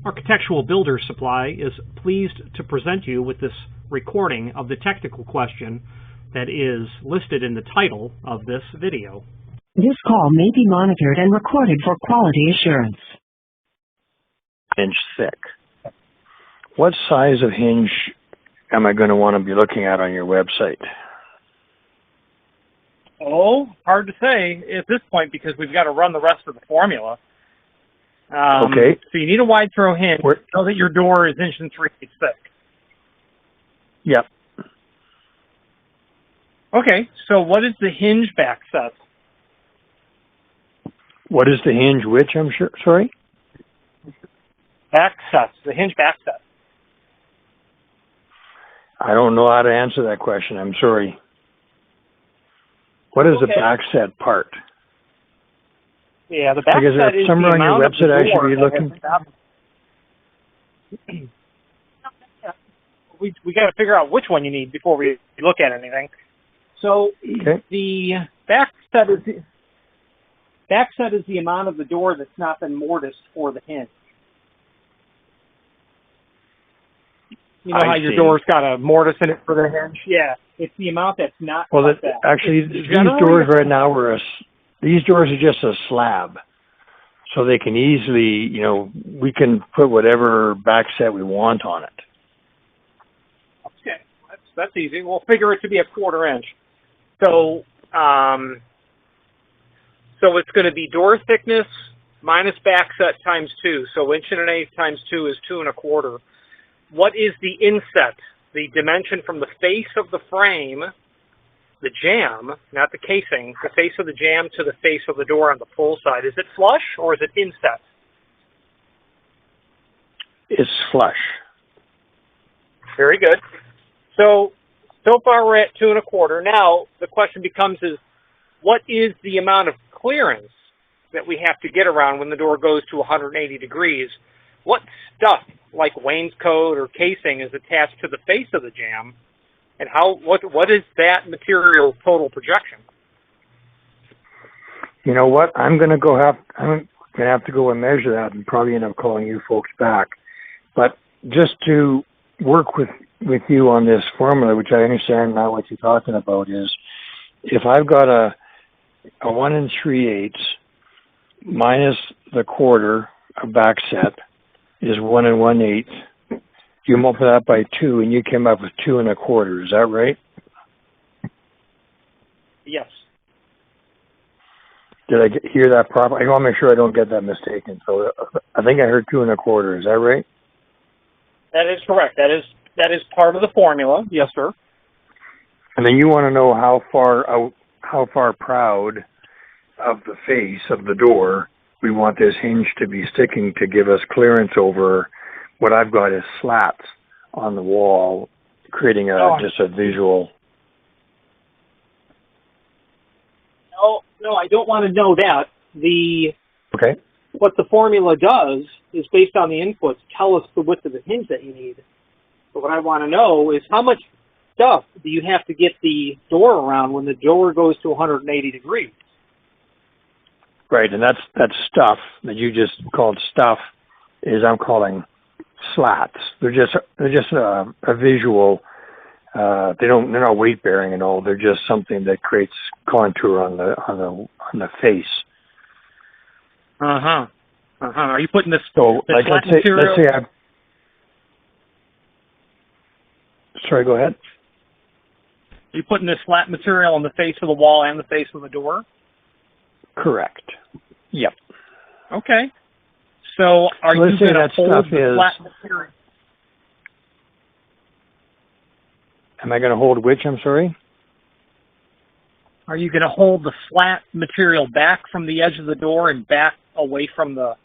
Architectural Builder Supply is pleased to present you with this recording of the technical question that is listed in the title of this video. This call may be monitored and recorded for quality assurance. Inch thick. What size of hinge am I going to want to be looking at on your website? Oh, hard to say at this point because we've got to run the rest of the formula. Okay. So you need a wide throw hinge so that your door is 1 3/8 thick. Yep. Okay, so what is the hinge back set? What is the hinge which, I'm sure, sorry? Back set, the hinge back set. I don't know how to answer that question, I'm sorry. What is the back set part? Yeah, the back set is somewhere on your website I should be looking. We got to figure out which one you need before we look at anything. So the back set is the amount of the door that's not been mortised for the hinge. You know how your door's got a mortise in it for the hinge? Yeah, it's the amount that's not. Well, actually, these doors right now these doors are just a slab, so they can easily, we can put whatever back set we want on it. Okay, that's easy. We'll figure it to be 1/4 inch. So, so it's going to be door thickness minus back set times 2. So 1 1/8 times 2 is 2 1/4. What is the inset, the dimension from the face of the frame, the jamb, not the casing, the face of the jamb to the face of the door on the full side? Is it flush or is it inset? It's flush. Very good. So far we're at 2 1/4. Now the question becomes what is the amount of clearance that we have to get around when the door goes to 180 degrees? What stuff, like wainscot or casing, is attached to the face of the jamb, and what is that material total projection? You know what? I'm gonna have to go and measure that, and probably end up calling you folks back. But just to work with you on this formula, which I understand now what you're talking about, is if I've got a 1 3/8 minus the 1/4 of back set is 1 1/8. You multiply that by 2, and you came up with 2 1/4. Is that right? Yes. Did I hear that properly? I want to make sure I don't get that mistaken. So I think I heard 2 1/4. Is that right? That is correct. That is part of the formula. Yes, sir. And then you want to know how far proud of the face of the door we want this hinge to be sticking to give us clearance over what I've got as slats on the wall, creating just a visual. No, I don't want to know that. What the formula does is, based on the inputs, tell us the width of the hinge that you need. But what I want to know is how much stuff do you have to get the door around when the door goes to 180 degrees? Right, and that stuff that you just called stuff is I'm calling slats. They're just a visual. They're not weight bearing at all. They're just something that creates contour on the face. Are you putting this? So, like, let's say sorry, go ahead. Are you putting this flat material on the face of the wall and the face of the door? Correct. Yep. Okay. So are you going to hold the flat material? Am I going to hold which? I'm sorry? Are you going to hold the flat material back from the edge of the door and back away from the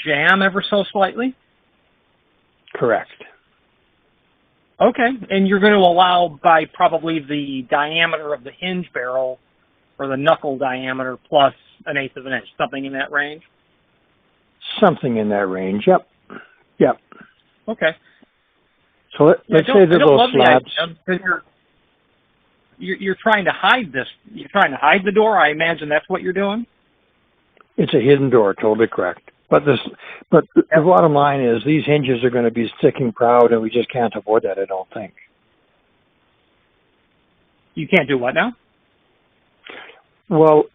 jamb ever so slightly? Correct. Okay. And you're going to allow by probably the diameter of the hinge barrel, or the knuckle diameter, plus 1/8 of an inch, something in that range? Something in that range, yep. Okay. So let's say the little slabs. Because you're trying to hide this. You're trying to hide the door. I imagine that's what you're doing. It's a hidden door. Totally correct. But the bottom line is these hinges are going to be sticking proud, and we just can't avoid that, I don't think. You can't do what now? Well,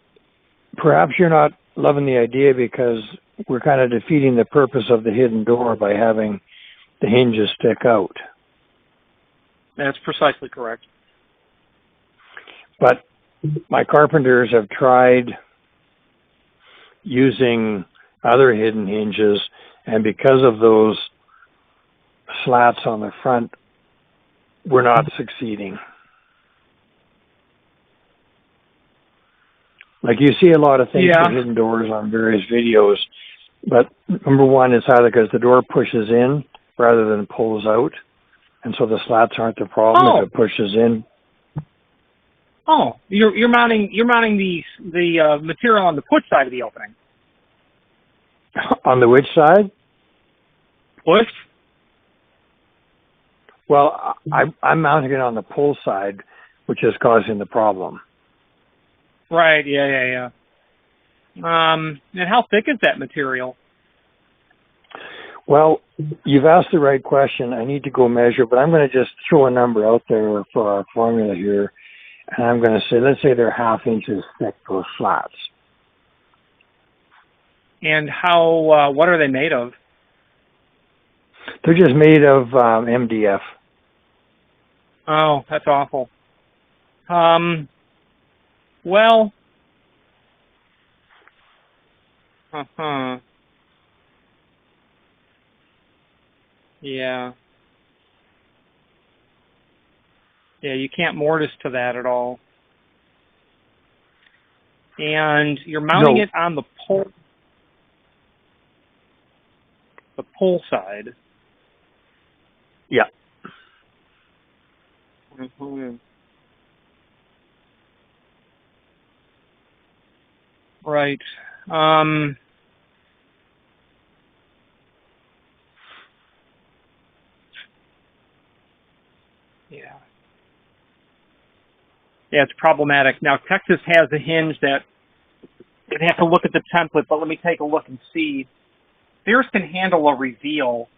perhaps you're not loving the idea because we're kind of defeating the purpose of the hidden door by having the hinges stick out. That's precisely correct. But my carpenters have tried using other hidden hinges, and because of those slats on the front, we're not succeeding. Like you see a lot of things with hidden doors on various videos, but number one, it's either because the door pushes in rather than pulls out, and so the slats aren't the problem if it pushes in. Oh, you're mounting the material on the push side of the opening. On the which side? Push. Well, I'm mounting it on the pull side, which is causing the problem. Right. Yeah. And how thick is that material? Well, you've asked the right question. I need to go measure, but I'm going to just throw a number out there for our formula here. And I'm going to say, let's say they're 1/2 inches thick, those slats. And what are they made of? They're just made of MDF. Oh, that's awful. Well, yeah. Yeah, you can't mortise to that at all. And you're mounting it on the pull side. Yeah. Mm-hmm. Right. Yeah. Yeah, it's problematic. Now, Texas has a hinge that you'd have to look at the template, but let me take a look and see. Theirs can handle a reveal.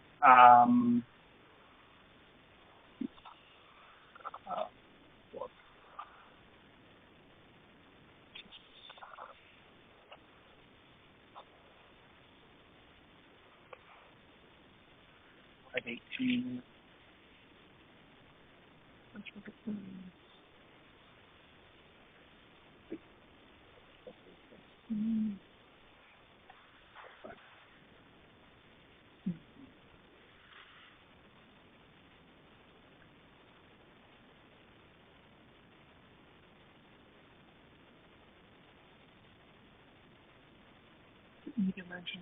Like 18. Dimension.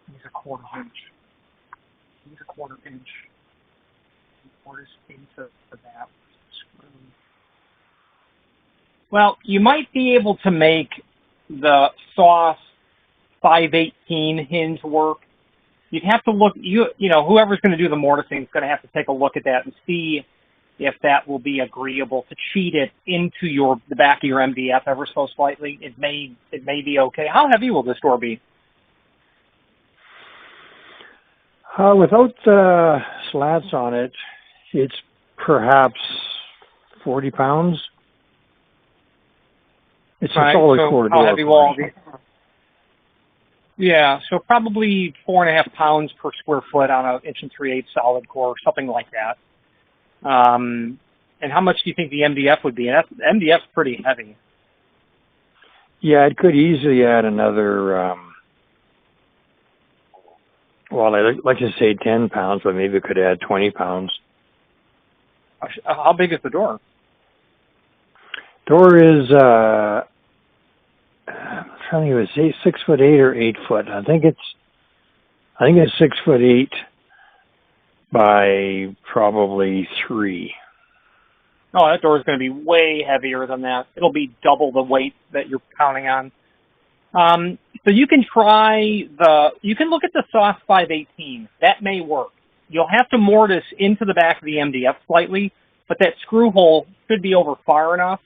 He's a 1/4 inch. He's a 1/4 inch. Mortise into that screw. Well, you might be able to make the sauce 5/18 hinge work. You'd have to look. You know, whoever's going to do the mortising is going to have to take a look at that and see if that will be agreeable to cheat it into the back of your MDF ever so slightly. It may be okay. How heavy will this door be? Without slats on it, it's perhaps 40 pounds. It's a solid core door. How heavy will all be? Yeah, so probably 4.5 pounds per square foot on an 1 3/8 solid core, something like that. And how much do you think the MDF would be? MDF's pretty heavy. Yeah, it could easily add another, well, I'd like to say 10 pounds, but maybe it could add 20 pounds. How big is the door? Door is, I'm trying to think, it was 6'8" or 8 foot. I think it's 6'8" by probably 3. Oh, that door is going to be way heavier than that. It'll be double the weight that you're counting on. So you can you can look at the SOS 518. That may work. You'll have to mortise into the back of the MDF slightly, but that screw hole should be over far enough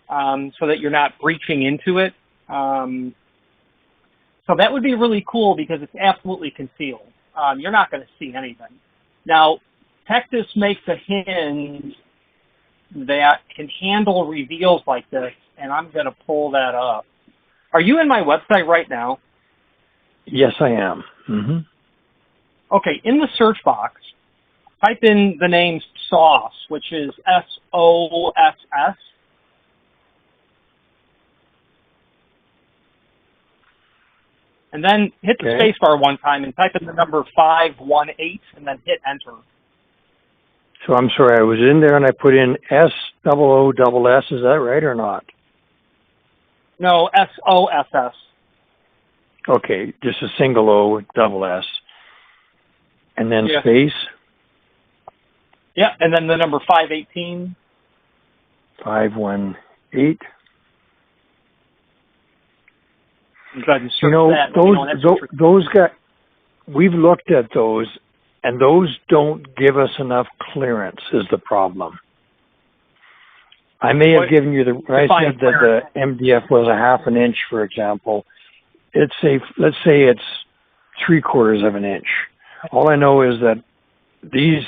so that you're not breaching into it. So that would be really cool because it's absolutely concealed. You're not going to see anything. Now, Texas makes a hinge that can handle reveals like this, and I'm going to pull that up. Are you in my website right now? Yes, I am. Mm-hmm. Okay, in the search box, type in the name SOS, which is SOSS. And then hit the space bar one time and type in the number 518 and then hit enter. So I'm sorry, I was in there and I put in SOOSS. Is that right or not? No, SOSS. Okay, just a single O, double S. And then space? Yeah, and then the number 518. 518. You know, those guys, we've looked at those, and those don't give us enough clearance is the problem. I may have given you when I said that the MDF was a ½ an inch, for example. Let's say it's 3/4 of an inch. All I know is that these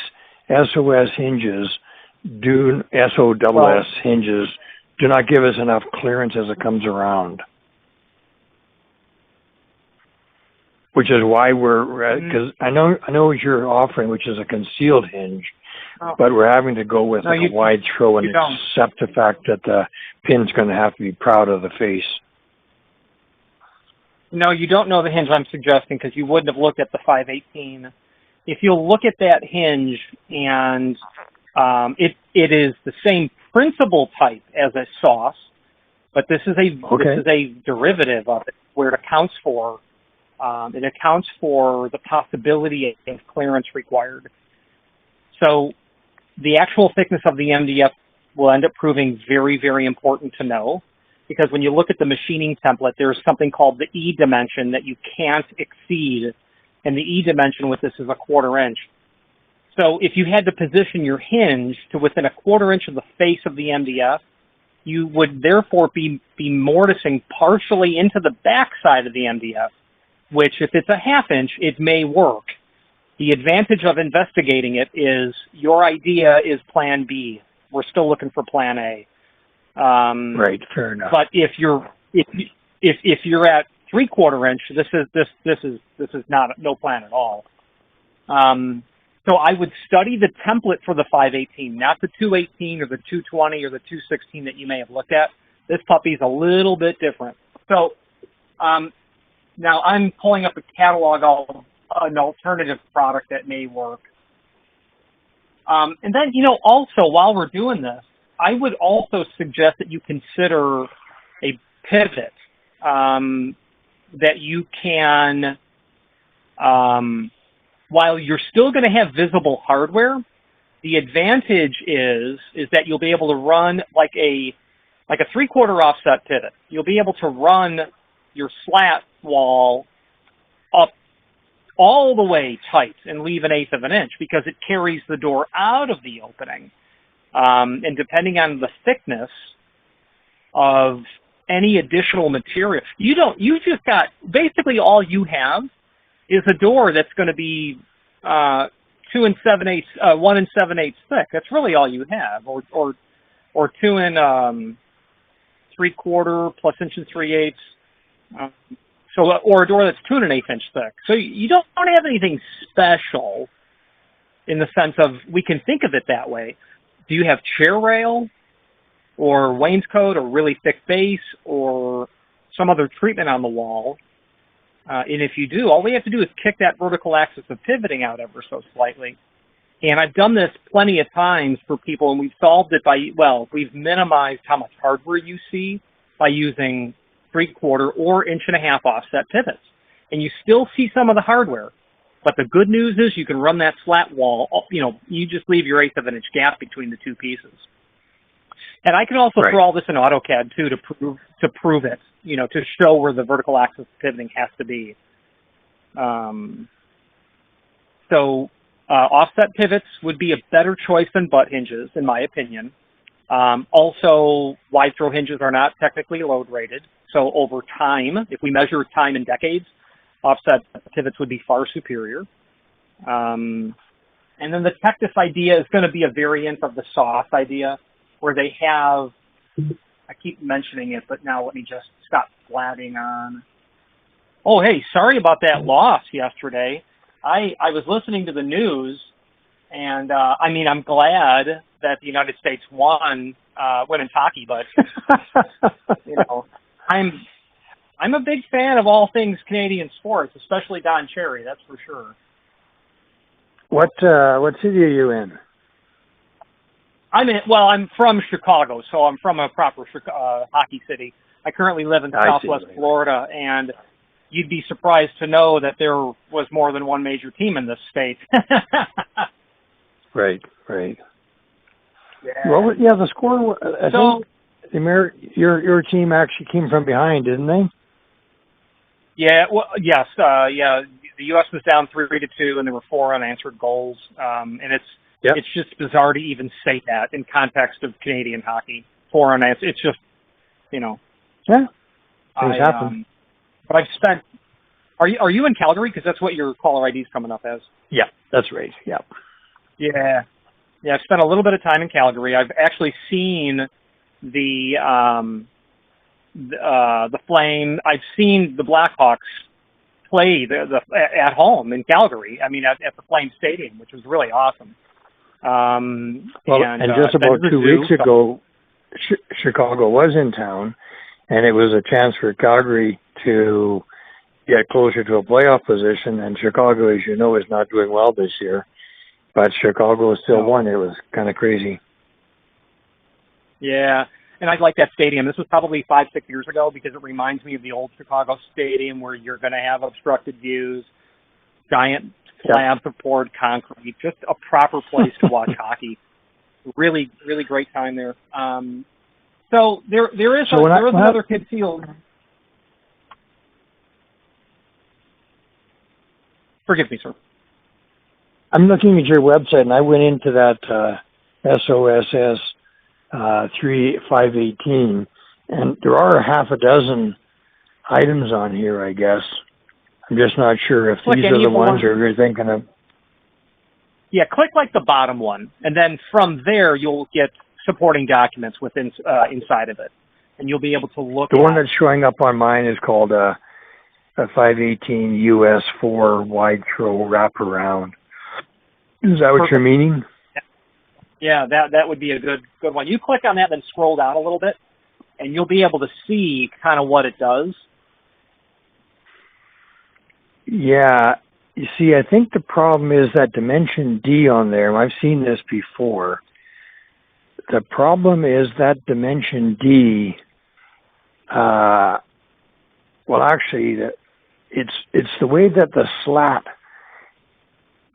SOS hinges SOSS hinges do not give us enough clearance as it comes around. Which is why because I know what you're offering, which is a concealed hinge, but we're having to go with a wide throw and accept the fact that the pin's going to have to be proud of the face. No, you don't know the hinge I'm suggesting because you wouldn't have looked at the 518. If you'll look at that hinge, and it is the same principal type as a SOS, but this is a derivative of it where it accounts for the possibility of clearance required. So the actual thickness of the MDF will end up proving very, very important to know, because when you look at the machining template, there's something called the E dimension that you can't exceed, and the E dimension with this is a 1/4 inch. So if you had to position your hinge to within a 1/4 inch of the face of the MDF, you would therefore be mortising partially into the back side of the MDF, which if it's a ½ inch, it may work. The advantage of investigating it is your idea is plan B. We're still looking for plan A. Right, fair enough. But if you're at 3/4 inch, this is no plan at all. So I would study the template for the 518, not the 218 or the 220 or the 216 that you may have looked at. This puppy's a little bit different. So now I'm pulling up a catalog of an alternative product that may work. And then, also while we're doing this, I would also suggest that you consider a pivot that you can, while you're still going to have visible hardware, the advantage is that you'll be able to run like a 3/4 offset pivot. You'll be able to run your slat wall up all the way tight and leave an 1/8 of an inch because it carries the door out of the opening. And depending on the thickness of any additional material, you just got, basically all you have is a door that's going to be 1 7/8 thick. That's really all you have, or 2 3/4 plus 1 3/8. Or a door that's 2 1/8 inch thick. So you don't have anything special in the sense of we can think of it that way. Do you have chair rail or wainscot or really thick base or some other treatment on the wall? And if you do, all we have to do is kick that vertical axis of pivoting out ever so slightly. And I've done this plenty of times for people, and we've solved it we've minimized how much hardware you see by using 3/4 or 1.5 offset pivots. And you still see some of the hardware. But the good news is you can run that slat wall, you just leave your 1/8 of an inch gap between the two pieces. And I can also throw all this in AutoCAD too to prove it, to show where the vertical axis pivoting has to be. Offset pivots would be a better choice than butt hinges, in my opinion. Also, wide throw hinges are not technically load rated. So over time, if we measure time in decades, offset pivots would be far superior. And then the Tectus idea is going to be a variant of the SOS idea, where they have, I keep mentioning it, but now let me just stop blabbing on. Oh, hey, sorry about that loss yesterday. I was listening to the news, and I'm glad that the United States won women's hockey, but I'm a big fan of all things Canadian sports, especially Don Cherry. That's for sure. What city are you in? I'm from Chicago, so I'm from a proper hockey city. I currently live in Southwest Florida, and you'd be surprised to know that there was more than one major team in this state. Right. Yeah. Well, the score. I think your team actually came from behind, didn't they? Yeah. Well, yes. The U.S. was down 3-2, and there were 4 unanswered goals. And it's just bizarre to even say that in context of Canadian hockey. 4 unanswered. It's just, Yeah. Things happen. But I've spent. Are you in Calgary? Because that's what your caller ID is coming up as. Yeah, that's right. Yeah. Yeah. I've spent a little bit of time in Calgary. I've actually seen the Flame. I've seen the Blackhawks play at home in Calgary. I mean, at the Flame Stadium, which was really awesome. And just about 2 weeks ago, Chicago was in town, and it was a chance for Calgary to get closer to a playoff position. And Chicago, as you know, is not doing well this year. But Chicago still won. It was kind of crazy. Yeah, and I like that stadium. This was probably 5-6 years ago because it reminds me of the old Chicago Stadium where you're going to have obstructed views, giant slabs of poured concrete, just a proper place to watch hockey. Really, really great time there. So there is another concealed. Forgive me, sir. I'm looking at your website, and I went into that SOSS 518, and there are half a dozen items on here, I guess. I'm just not sure if these are the ones or you're thinking of. Yeah, click like the bottom one, and then from there you'll get supporting documents within inside of it, and you'll be able to look. The one that's showing up on mine is called a 518 US 4 wide throw wraparound. Is that what you're meaning? Yeah, that would be a good one. You click on that, then scroll down a little bit, and you'll be able to see kind of what it does. Yeah. You see, I think the problem is that dimension D on there, and I've seen this before. The problem is that dimension D, it's the way that the slat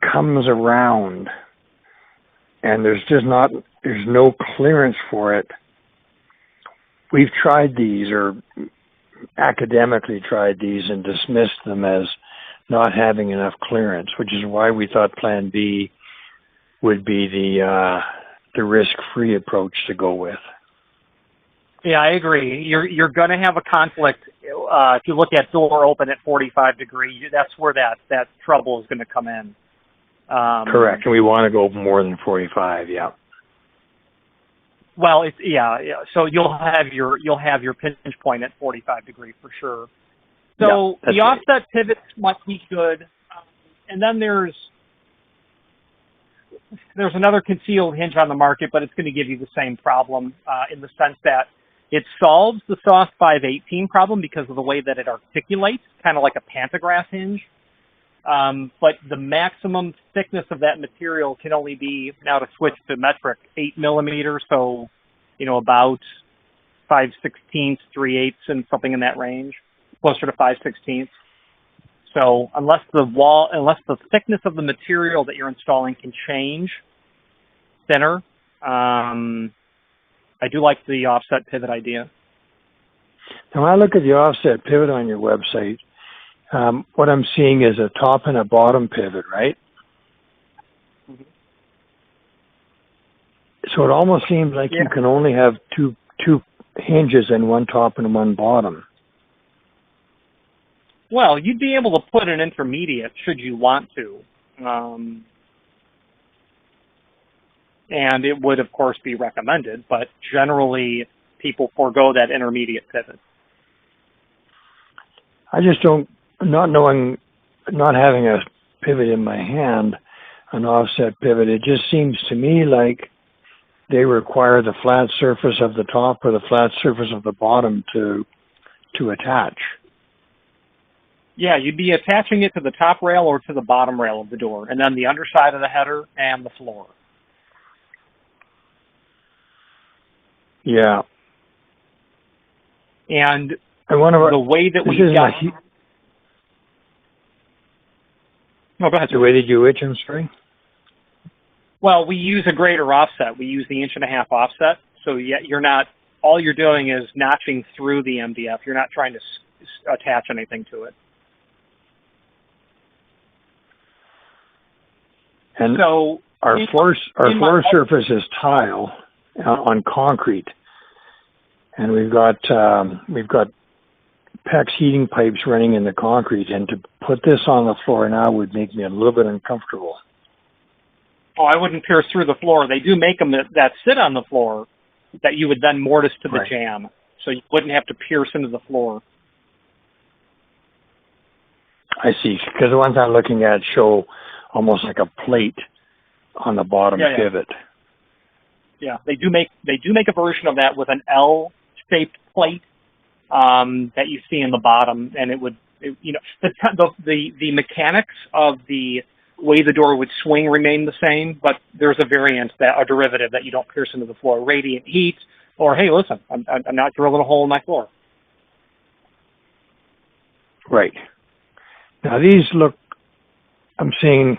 comes around, and there's no clearance for it. We've tried these, or academically tried these, and dismissed them as not having enough clearance, which is why we thought Plan B would be the risk-free approach to go with. Yeah, I agree. You're going to have a conflict if you look at door open at 45 degrees. That's where that trouble is going to come in. Correct, and we want to go more than 45. Yeah. Well, yeah. So you'll have your pinch point at 45 degrees for sure. So the offset pivots must be good, and then there's another concealed hinge on the market, but it's going to give you the same problem in the sense that it solves the SOS 518 problem because of the way that it articulates, kind of like a pantograph hinge. but the maximum thickness of that material can only be, now to switch to metric, 8 millimeters, so, about 5/16, 3/8, and something in that range, closer to 5/16. So unless the thickness of the material that you're installing can change thinner, I do like the offset pivot idea. Now, when I look at the offset pivot on your website, what I'm seeing is a top and a bottom pivot, right? Mm-hmm. So it almost seems like you can only have two hinges and one top and one bottom. Well, you'd be able to put an intermediate should you want to. And it would, of course, be recommended, but generally people forego that intermediate pivot. I just don't, not having a pivot in my hand, an offset pivot, it just seems to me like they require the flat surface of the top or the flat surface of the bottom to attach. Yeah, you'd be attaching it to the top rail or to the bottom rail of the door, and then the underside of the header and the floor. Yeah. And the way that we got... No, go ahead. The way that you itch, I'm sorry? Well, we use a greater offset. We use the 1.5-inch offset. So all you're doing is notching through the MDF. You're not trying to attach anything to it. And so our floor surface is tile on concrete, and we've got PEX heating pipes running in the concrete, and to put this on the floor now would make me a little bit uncomfortable. Oh, I wouldn't pierce through the floor. They do make them that sit on the floor that you would then mortise to the jamb, so you wouldn't have to pierce into the floor. I see, because the ones I'm looking at show almost like a plate on the bottom pivot. Yeah, they do make a version of that with an L-shaped plate that you see in the bottom, and the mechanics of the way the door would swing remain the same, but there's a variant, a derivative that you don't pierce into the floor, radiant heat, or hey, listen, I'm not drilling a hole in my floor. Right. Now these look, I'm seeing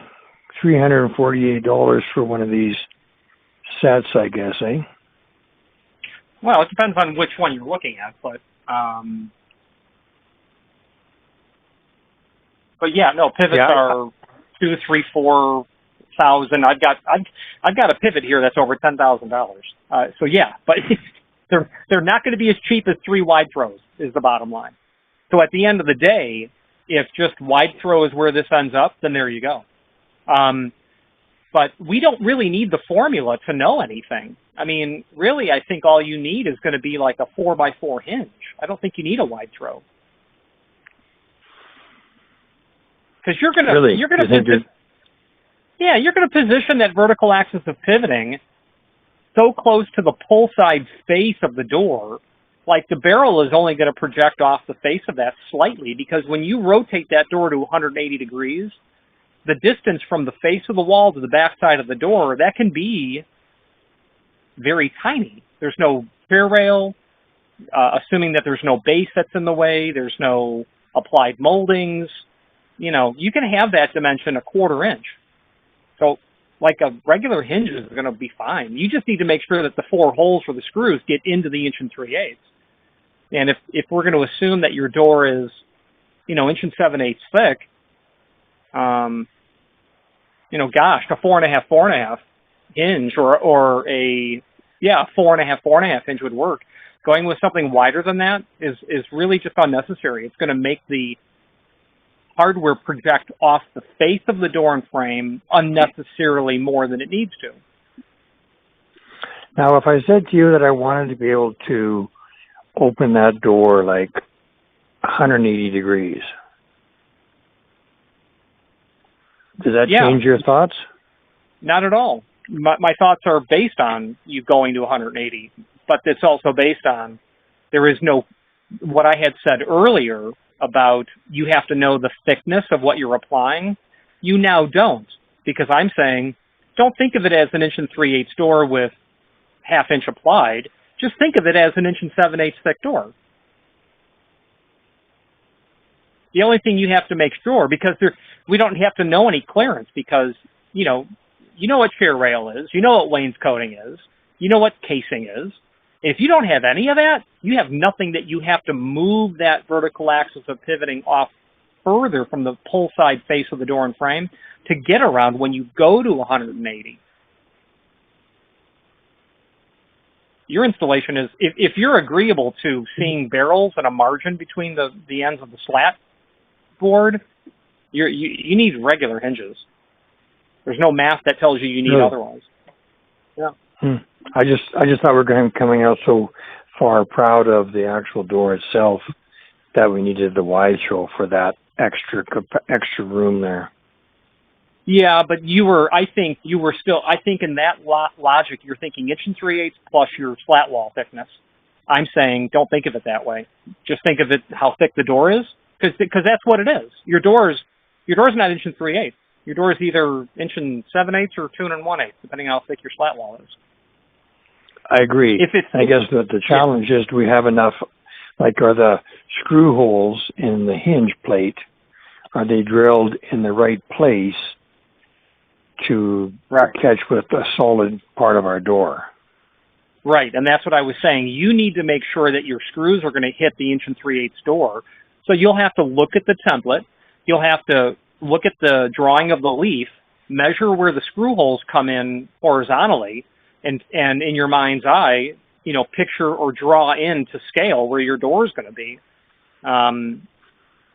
$348 for one of these sets, I guess, eh? Well, it depends on which one you're looking at, but yeah, no, pivots are $2,000, $3,000, $4,000. I've got a pivot here that's over $10,000. So yeah, but they're not going to be as cheap as 3 wide throws is the bottom line. So at the end of the day, if just wide throw is where this ends up, then there you go. But we don't really need the formula to know anything. I mean, really, I think all you need is going to be like a 4x4 hinge. I don't think you need a wide throw. Because you're going to position that vertical axis of pivoting so close to the pull side face of the door, like the barrel is only going to project off the face of that slightly, because when you rotate that door to 180 degrees, the distance from the face of the wall to the back side of the door, that can be very tiny. There's no fair rail, assuming that there's no base that's in the way, there's no applied moldings. You can have that dimension 1/4 inch. So like a regular hinge is going to be fine. You just need to make sure that the 4 holes for the screws get into the 1 3/8. And if we're going to assume that your door is, 1 7/8 thick, gosh, a 4.5 hinge or a 4.5 hinge would work. Going with something wider than that is really just unnecessary. It's going to make the hardware project off the face of the door and frame unnecessarily more than it needs to. Now, if I said to you that I wanted to be able to open that door like 180 degrees, does that change your thoughts? Not at all. My thoughts are based on you going to 180, but it's also based on there is no, what I had said earlier about you have to know the thickness of what you're applying, you now don't, because I'm saying don't think of it as an 1 3/8 door with 1/2 inch applied. Just think of it as an 1 7/8 thick door. The only thing you have to make sure, because we don't have to know any clearance, because you know what shear rail is, you know what wainscoting is, you know what casing is. If you don't have any of that, you have nothing that you have to move that vertical axis of pivoting off further from the pull side face of the door and frame to get around when you go to 180. Your installation is, if you're agreeable to seeing barrels and a margin between the ends of the slat board, you need regular hinges. There's no math that tells you need otherwise. Yeah. I just thought we were coming out so far proud of the actual door itself that we needed the wide throw for that extra room there. Yeah, but I think in that logic, you're thinking 1 3/8 plus your slat wall thickness. I'm saying don't think of it that way. Just think of it how thick the door is, because that's what it is. Your door's not 1 3/8. Your door is either 1 7/8 or 2 1/8, depending on how thick your slat wall is. I agree. I guess that the challenge is, do we have enough, are the screw holes in the hinge plate, are they drilled in the right place to catch with a solid part of our door? Right, and that's what I was saying. You need to make sure that your screws are going to hit the 1 3/8 door. So you'll have to look at the template. You'll have to look at the drawing of the leaf, measure where the screw holes come in horizontally, and in your mind's eye, picture or draw in to scale where your door is going to be.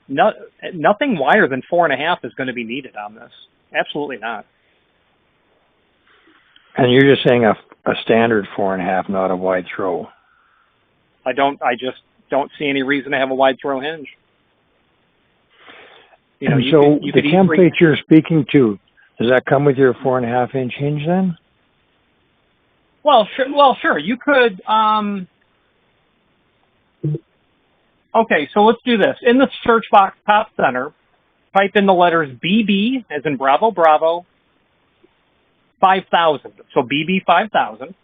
Nothing wider than 4.5 is going to be needed on this. Absolutely not. And you're just saying a standard 4.5, not a wide throw. I just don't see any reason to have a wide throw hinge. The template you're speaking to, does that come with your 4.5 inch hinge then? Well, sure. You could. Okay, so let's do this. In the search box top center, type in the letters BB, as in Bravo, Bravo, 5,000. So BB 5,000.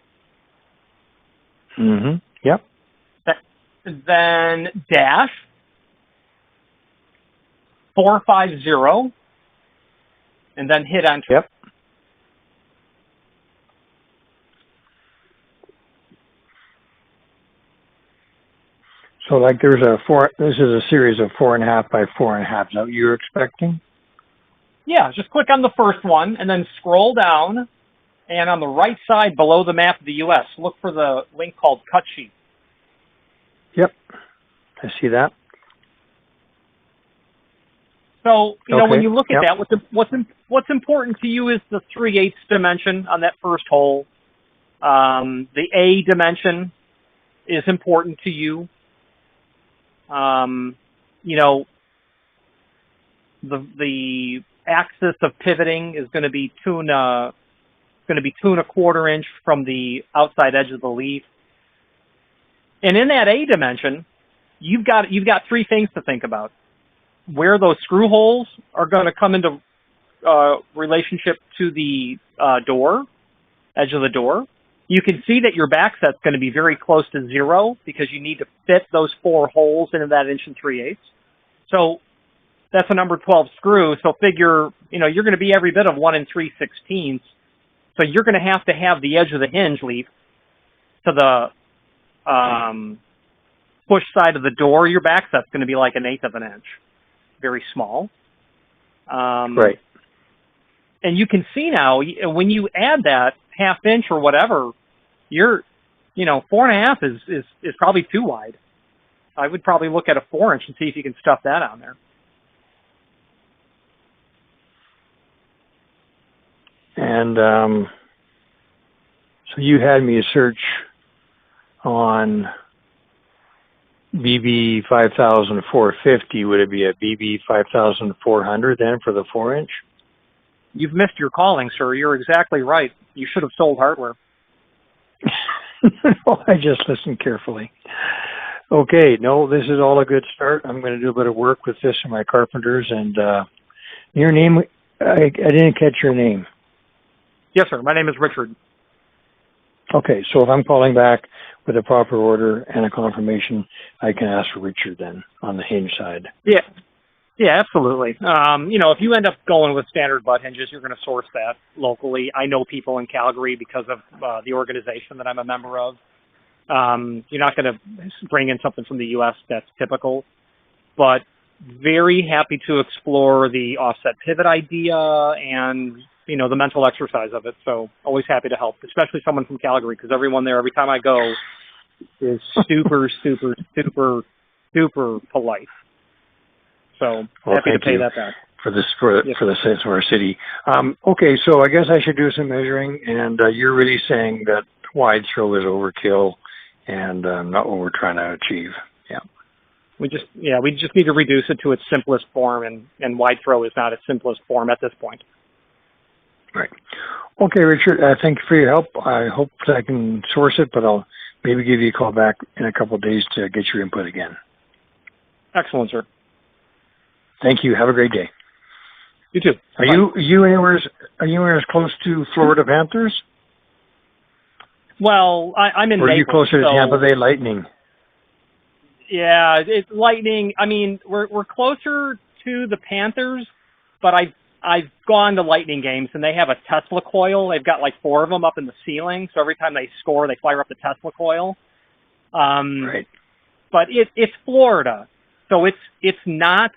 Mm-hmm. Yep. Then dash 450, and then hit enter. Yep. So this is a series of 4.5 by 4.5. Is that what you're expecting? Yeah, just click on the first one and then scroll down, and on the right side below the map of the U.S., look for the link called Cut Sheet. Yep, I see that. So, when you look at that, what's important to you is the 3/8 dimension on that first hole. The A dimension is important to you. The axis of pivoting is going to be 2 1/4 inch from the outside edge of the leaf. And in that A dimension, you've got 3 things to think about: where those screw holes are going to come into relationship to the edge of the door. You can see that your back set's going to be very close to 0 because you need to fit those 4 holes into that 1 3/8. So that's a number 12 screw. So figure, you're going to be every bit of 1 3/16. So you're going to have the edge of the hinge leaf to the push side of the door. Your back set's going to be like 1/8 of an inch. Very small. Right. And you can see now, when you add that 1/2 inch or whatever, you're, 4.5 is probably too wide. I would probably look at a 4 inch and see if you can stuff that on there. And so you had me search on BB 5,450. Would it be a BB 5,400 then for the 4 inch? You've missed your calling, sir. You're exactly right. You should have sold hardware. I just listened carefully. Okay, no, this is all a good start. I'm going to do a bit of work with this and my carpenters. And your name, I didn't catch your name. Yes, sir. My name is Richard. Okay, so if I'm calling back with a proper order and a confirmation, I can ask for Richard then on the hinge side. Yeah. Yeah, absolutely. If you end up going with standard butt hinges, you're going to source that locally. I know people in Calgary because of the organization that I'm a member of. You're not going to bring in something from the U.S. that's typical, but very happy to explore the offset pivot idea and, the mental exercise of it. So always happy to help, especially someone from Calgary, because everyone there, every time I go, is super, super, super, super polite. So happy to pay that back. For the sense of our city. Okay, so I guess I should do some measuring, and you're really saying that wide throw is overkill and not what we're trying to achieve. Yeah. We just need to reduce it to its simplest form, and wide throw is not its simplest form at this point. Right. Okay, Richard, thank you for your help. I hope that I can source it, but I'll maybe give you a call back in a couple of days to get your input again. Excellent, sir. Thank you. Have a great day. You too. Are you anywhere close to Florida Panthers? Well, I'm in Naples. Or are you closer to Tampa Bay Lightning? Yeah, it's Lightning. I mean, we're closer to the Panthers, but I've gone to Lightning games, and they have a Tesla coil. They've got like 4 of them up in the ceiling, so every time they score, they fire up the Tesla coil. Right. But it's Florida, so it's not.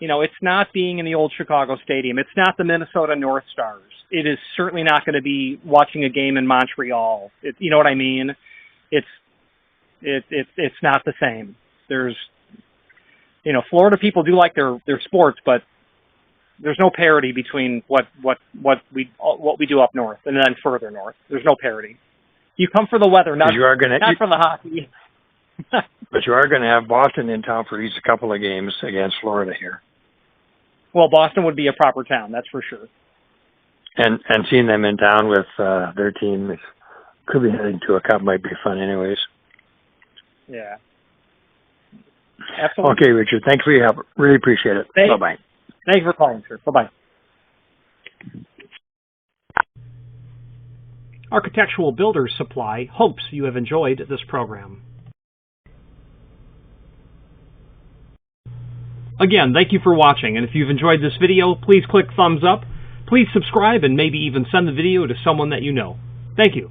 It's not being in the old Chicago Stadium. It's not the Minnesota North Stars. It is certainly not going to be watching a game in Montreal. You know what I mean? It's not the same. There's, Florida people do like their sports, but there's no parity between what we do up north and then further north. There's no parity. You come for the weather, not for the hockey. But you are going to have Boston in town for at least a couple of games against Florida here. Well, Boston would be a proper town, that's for sure. And seeing them in town with their team could be heading to a cup might be fun anyways. Yeah. Absolutely. Okay, Richard. Thanks for your help. Really appreciate it. Bye-bye. Thanks for calling, sir. Bye-bye. Architectural Builders Supply hopes you have enjoyed this program. Again, thank you for watching, and if you've enjoyed this video, please click thumbs up, please subscribe, and maybe even send the video to someone that you know. Thank you.